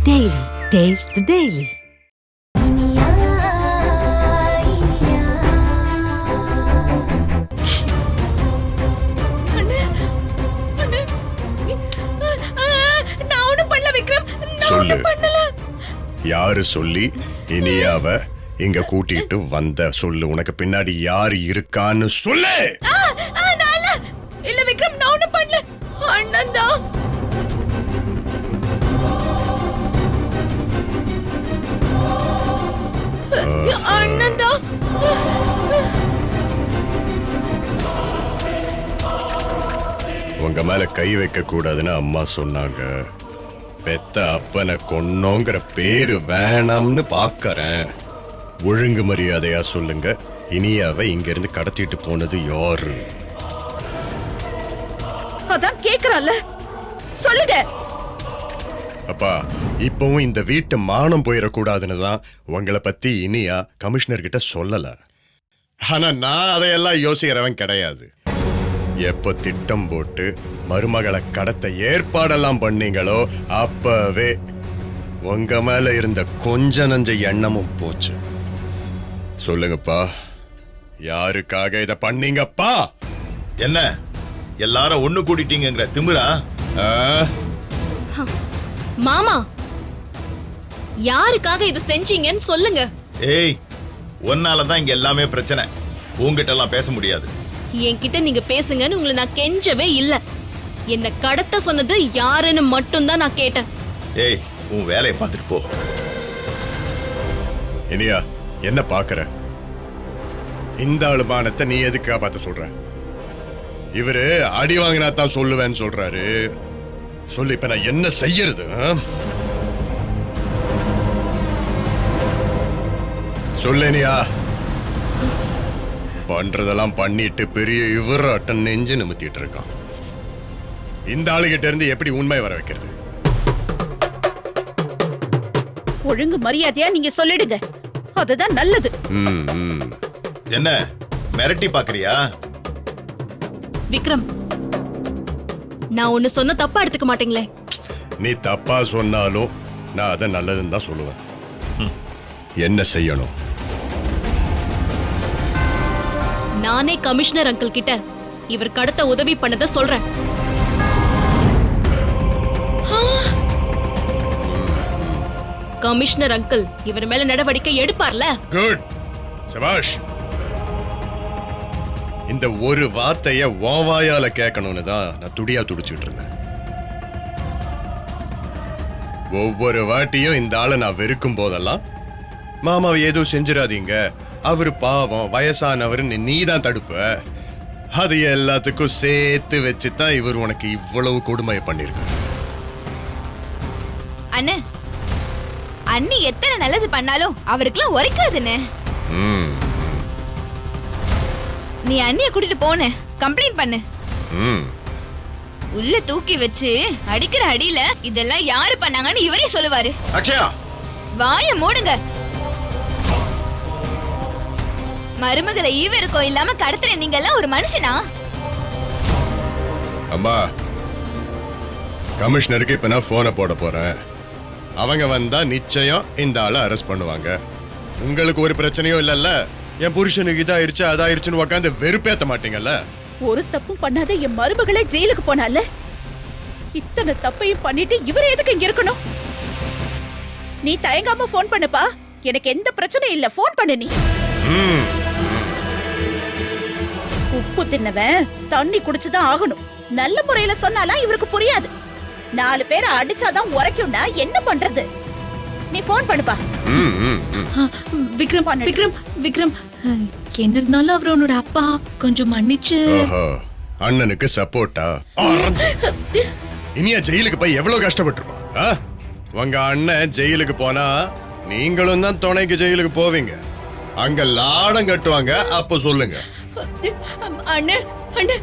Daily. Taste the Daily. சொல்லு, யாரு சொல்லி இனியாவ இங்க கூட்டிட்டு வந்த? சொல்லு, உனக்கு பின்னாடி யாரு இருக்கான்னு சொல்லு. இல்ல விக்ரம், நான் ஒண்ணும் பண்ணல. அண்ணன் தான். அண்ணன் தான். உங்க மேல கை வைக்க கூடாதுன்னு அம்மா சொன்னாங்க. பெத்த அப்பனை கொன்னோங்கிற பேரு வேணாம்னு பாக்கறேன். ஒழுங்கு மரியாதையா சொல்லுங்க, இனியாவை இங்க இருந்து கடத்திட்டு போனது யாரு? அதான் கேக்குறல்ல, சொல்லுங்க. அப்பா, இப்பவும் இந்த வீட்டு மானம் போயிடக்கூடாதுன்னு தான் உங்களை பத்தி இனியா கமிஷனர் கிட்ட சொல்லல. ஆனா நான் அதையெல்லாம் யோசிக்கிறவன் கிடையாது. எப்ப திட்டம் போட்டு மருமகளை கடத்த ஏற்பாடெல்லாம் பண்ணீங்களோ அப்பவே உங்க மேல இருந்த கொஞ்ச நஞ்ச எண்ணமும் போச்சு. சொல்லுங்கப்பா, யாருக்காக இத பண்ணீங்கப்பா? என்ன எல்லாரும் ஒண்ணு கூட்டிட்டீங்கிற திமிரா? மாமா, யாருக்காக இது செஞ்சீங்கன்னு சொல்லுங்க. ஏய், ஒன்னாலதான் இங்க எல்லாமே பிரச்சனை. உங்ககிட்ட எல்லாம் பேச முடியாது. என்கிட்ட நீங்க பேசுங்கன்னு உங்களை நான் கெஞ்சவே இல்ல. என்ன கடத்த சொன்னது யாருன்னு மட்டும் தான் நான் கேட்டேன். ஏய், உன் வேலையை பார்த்துட்டு போ. இனியா, என்ன பாக்குற? இந்த அனுமானத்தை நீ எதுக்கா பார்த்து சொல்ற? இவரு அடி வாங்கினா தான் சொல்லுவேன்னு சொல்றாரு. சொல்லு, இப்ப நான் என்ன செய்யறது? சொல்லேனியா, பண்றதெல்லாம் பண்ணிட்டு பெரிய இவராட்டம் நெஞ்சு நிமித்திட்டு இருக்கான். இந்த ஆளுகிட்ட இருந்து எப்படி உண்மை வர வைக்கிறது? ஒழுங்கு மரியாதையா நீங்க சொல்லிடுங்க, அதுதான் நல்லது. என்ன மிரட்டி பாக்குறியா? விக்ரம், நான் ஒண்ணு சொன்ன தப்பா எடுத்துக்க மாட்டீங்களே? நீ தப்பா சொன்னாலும் நான் அதை நல்லதுன்னு தான் சொல்லுவேன். என்ன செய்யணும்? நானே கமிஷனர் அங்கிள் கிட்ட இவர் கடத்த உதவி பண்ணத சொல்றேன். கமிஷனர் அங்கிள் இவர் மேல நடவடிக்கை எடுப்பார்ல? குட், சபாஷ். இந்த ஒரு வார்த்தைய வாயால கேட்கணும்னு தான் நான் துடியா துடிச்சிட்டு இருந்தேன். ஒவ்வொரு வாட்டியும் இந்த ஆளை நான் வெறுக்கும் போதெல்லாம், மாமாவை ஏதோ செஞ்சிடாதீங்க, அவரு பாவம் வயசானவர்னு நீ தான் தடுப்ப. அது எல்லாத்துக்கும் சேர்த்து வச்சுதான் இவர் உனக்கு இவ்வளவு கொடுமையை பண்ணிருக்க. அண்ணே, அண்ணி எத்தனை நல்லது பண்ணாலும் அவருக்குலாம் உரைக்காதுன்னு. நீ அண்ணிய கூட்டிட்டு போன கம்ப்ளைண்ட் பண்ணு. உள்ள தூக்கி வச்சு அடிக்கிற அடியில இதெல்லாம் யாரு பண்ணாங்கன்னு இவரே சொல்லுவாரு. அக்ஷயா, வாய மூடுங்க. மருமகளை ஈவருக்கும் இல்லாம கடத்துற நீங்க எல்லாம் ஒரு மனுஷனா? அம்மா, கமிஷனருக்கு இப்ப நான் போனை போட போறேன். அவங்க வந்தா நிச்சயம் இந்த ஆளை அரெஸ்ட் பண்ணுவாங்க. உங்களுக்கு ஒரு பிரச்சனையும் இல்லல்ல? என் புருஷனுக்கு இதாயிருச்சு அதாயிருச்சுன்னு உட்காந்து வெறுப்பேத்த மாட்டீங்கல்ல? ஒரு தப்பும் பண்ணாத என் மருமகளே ஜெயிலுக்கு போனால, இத்தனை தப்பையும் பண்ணிட்டு இவரே எதுக்கு இங்க இருக்கணும்? நீ தயங்காம போன் பண்ணுப்பா, எனக்கு எந்த பிரச்சனையும் இல்ல. போன் பண்ணு நீ. உப்பு தின்னவன் தண்ணி குடிச்சுதான் ஆகணும். நல்ல முறையில சொன்னாலாம் இவருக்கு புரியாது. 4 பேரை அடிச்சாதான் உரைக்கும்னா என்ன பண்றது? நீ போன் பண்ணுப்பா. விக்ரம், விக்ரம், விக்ரம், என்ன இருந்தாலும் அவர் உன்னோட அப்பா, கொஞ்சம் மன்னிச்சு. அண்ணனுக்கு சப்போர்ட்டா? இனியா ஜெயிலுக்கு போய் எவ்வளவு கஷ்டப்பட்டிருப்பா. உங்க அண்ணன் ஜெயிலுக்கு போனா நீங்களும் தான் துணைக்கு ஜெயிலுக்கு போவீங்க. அங்க லாடம் கட்டுவாங்க. அப்ப சொல்லுங்க. அண்ணே, அண்ணே,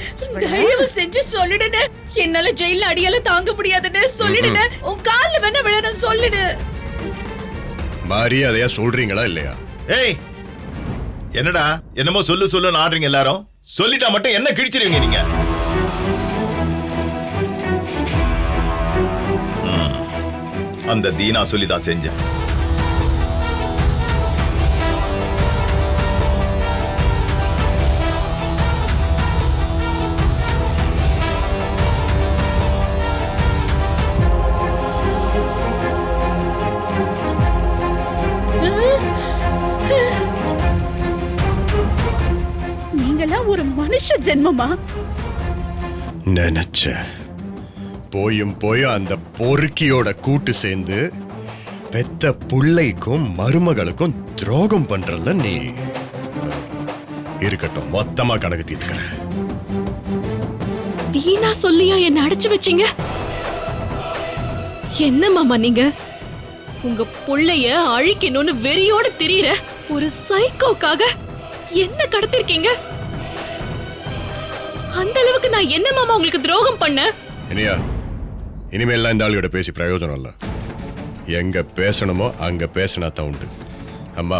தயவு செஞ்சு சொல்லிடுனே. என்னால ஜெயில அடியால தாங்க முடியாதுன்னு சொல்லிடுனே. உன் கால்ல வேணா விழற சொல்லிடு. மரியாதையா சொல்றீங்களா இல்லையா? ஏய், என்னடா என்னமோ சொல்லு சொல்லுன்னு ஆடுறீங்க எல்லாரும்? சொல்லிட்டா மட்டும் என்ன கிழிச்சிருவீங்க நீங்க? அந்த தீனா சொல்லிதான் செஞ்சேன். நீங்களாம் ஒரு மனுஷ ஜென்மமா? நினைச்ச போயும் அந்த பொறுக்கியோட கூட்டு சேர்ந்து பெத்த புள்ளைக்கும் மருமகளுக்கும் துரோகம் பண்றல நீ. இருக்கட்டும், மொத்தமா கணக்கு தீர்த்துக்கிறேன். தீனா சொல்லியா என்ன அடைச்சு வச்சீங்க? என்ன மாமா நீங்க உங்க புள்ளைய அழிக்கணும்னு வெறியோட திரியிற ஒரு சைக்கோக்காக என்ன கடத்திருக்கீங்க? அந்த அளவுக்கு நான் என்ன மாமா உங்களுக்கு துரோகம் பண்ண? இனியா, இனிமேல்லாம் இந்த ஆளுகிட்ட பேசி பிரயோஜனம் இல்ல. எங்க பேசணுமோ அங்க பேசினா தான் உண்டு. அம்மா,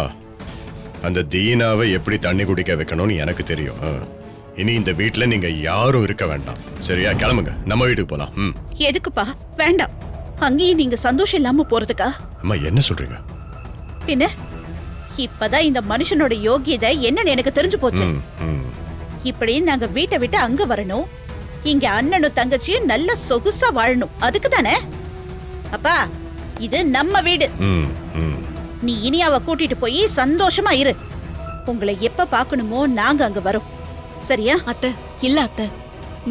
அந்த தீனாவை எப்படி தண்ணி குடிக்க வைக்கணும்னு எனக்கு தெரியும். இனி இந்த வீட்டுல நீங்க யாரும் இருக்க வேண்டாம். சரியா? கிளம்புங்க, நம்ம வீட்டுக்கு போலாம். எதுக்குப்பா? வேண்டாம். அங்கேயும் நீங்க சந்தோஷம் இல்லாம போறதுக்கா? அம்மா, என்ன சொல்றீங்க? பின்ன இப்பதான் இந்த மனுஷனோட யோகியதை என்னன்னு எனக்கு தெரிஞ்சு போச்சு. இப்படி நாங்க வீட்டை விட்டு அங்க வரணும், இங்க அண்ணனும் தங்கச்சியும் நல்ல சொகுசா வாழணும். அதுக்கு தானே? அப்பா, இது நம்ம வீடு. நீ இனியாவை கூட்டிட்டு போய் சந்தோஷமா இரு. உங்களை எப்ப பாக்கணுமோ நாங்க அங்க வரோம். சரியா? அத்தை, இல்ல அத்தை,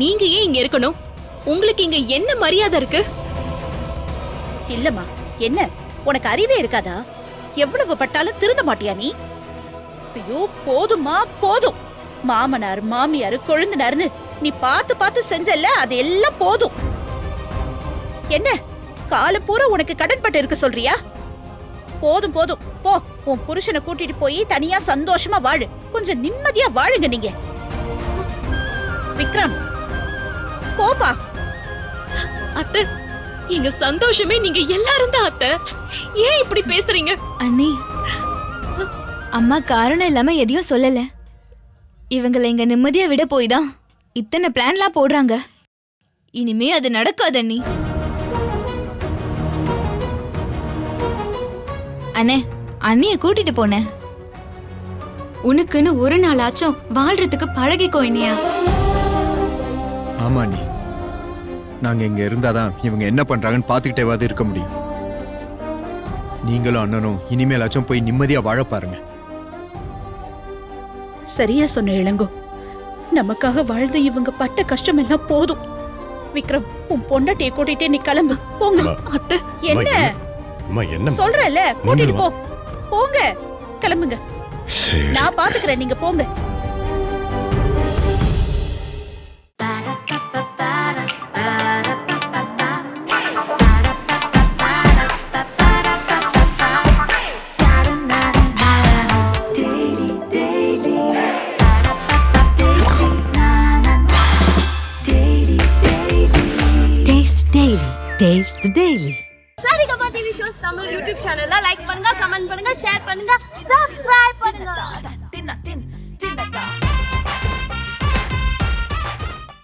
நீங்க ஏன் இங்க இருக்கணும்? உங்களுக்கு இங்க என்ன மரியாதை இருக்கு? இல்லம்மா, என்ன உனக்கு அறிவே இருக்காதா? எவ்வளவு பட்டாலும் திருந்த மாட்டியா நீ? ஐயோ, போதுமா போதும். மாமனார் மாமியார் கொழுந்தனார்னு நீ பார்த்து பார்த்து செஞ்சல, அது எல்லாம் போதும். என்ன காலம் பூரா உனக்கு கடன் பட்டு இருக்க சொல்றியா? போதும் போதும், போ. உன் புருஷனை கூட்டிட்டு போய் தனியா சந்தோஷமா வாழு. கொஞ்சம் நிம்மதியா வாழுங்க நீங்க. விக்ரம், போப்பா. அத்தை, எங்க சந்தோஷமே நீங்க எல்லாரும் தான் அத்தை. ஏன் இப்படி பேசுறீங்க? அண்ணி, அம்மா காரணம் இல்லாம எதையும் சொல்லல. இவங்களை இங்க நிம்மதியா விட போய் தான் இத்தனை பிளான்லாம் போடுறாங்க. இனிமே அது நடக்காது அண்ணி. அண்ணே, அண்ணிய கூட்டிட்டு போனேன். உனக்குன்னு ஒரு நாளாச்சும் வாழ்றதுக்கு பழகிக்கோ இனியா. ஆமா நீ, நாங்க இங்க இருந்தாதான் இவங்க என்ன பண்றாங்கன்னு பாத்துக்கிட்டேவாது இருக்க முடியும். நீங்களும் அண்ணனும் இனிமேலாச்சும் போய் நிம்மதியா வாழ பாருங்க. சரியா சொன்ன இளங்கோ. நமக்காக வாழ்ந்து இவங்க பட்ட கஷ்டம் எல்லாம் போதும். விக்ரம், உன் பொண்டாட்டியை கூட்டிட்டே நீ கிளம்பு. போங்க. அத்தை, என்ன அம்மா, என்ன சொல்றல? கூட்டிட்டு போ. போங்க, கிளம்புங்க. சரி. நான் பாத்துக்கிறேன், நீங்க போங்க. Taste Daily. Taste the Daily. Saregama TV shows Tamil YouTube சேனல்ல லைக் பண்ணுங்க, கமெண்ட் பண்ணுங்க, ஷேர் பண்ணுங்க, சப்ஸ்கிரைப் பண்ணுங்க.